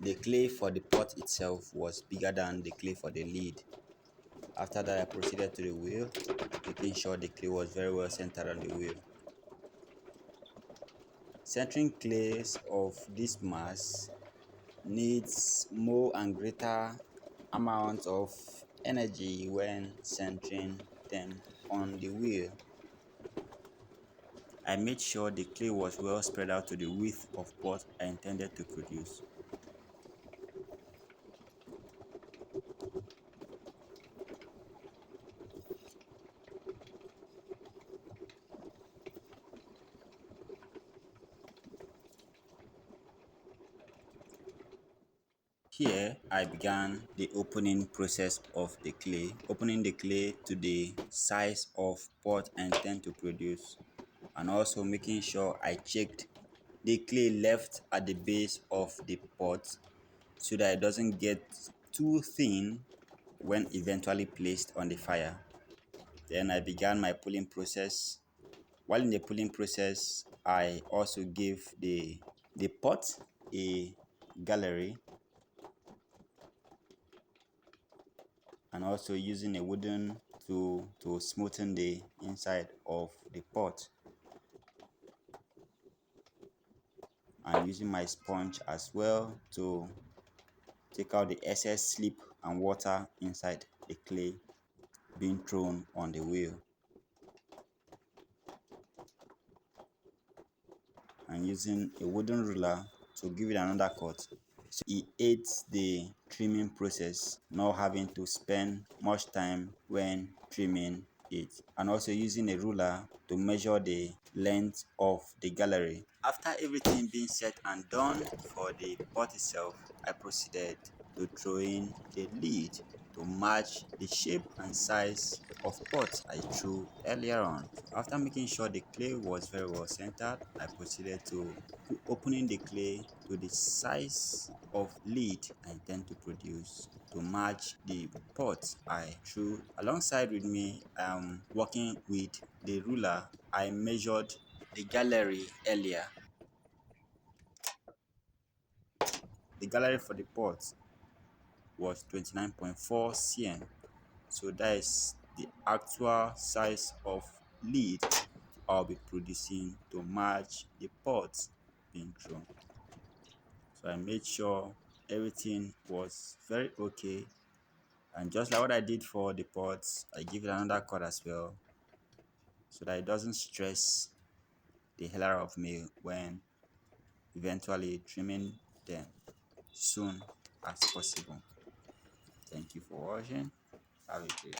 The clay for the pot itself was bigger than the clay for the lid. After that, I proceeded to the wheel, making sure the clay was very well centered on the wheel. Centering clays of this mass needs more and greater amount of energy when centering them on the wheel. I made sure the clay was well spread out to the width of what I intended to produce. Here, I began the opening process of the clay, opening the clay to the size of pot I intend to produce, and also making sure I checked the clay left at the base of the pot so that it doesn't get too thin when eventually placed on the fire. Then I began my pulling process. While in the pulling process, I also gave the pot a gallery, and also using a wooden tool to smoothen the inside of the pot, and using my sponge as well to take out the excess slip and water inside the clay being thrown on the wheel, and using a wooden ruler to give it another cut. So it aids the trimming process, not having to spend much time when trimming it, and also using a ruler to measure the length of the gallery. After everything being set and done for the pot itself, I proceeded to throw in the lid to match the shape and size of pot I threw earlier on. So after making sure the clay was very well centered, I proceeded to opening the clay to the size of lid I intend to produce to match the pot I threw. Alongside with me, I'm working with the ruler. I measured the gallery earlier. The gallery for the pot was 29.4 cm. So that is the actual size of lid I'll be producing to match the pot being thrown. So I made sure everything was very okay. And just like what I did for the pots, I give it another cut as well so that it doesn't stress the hell out of me when eventually trimming them soon as possible. Thank you for watching. Have a great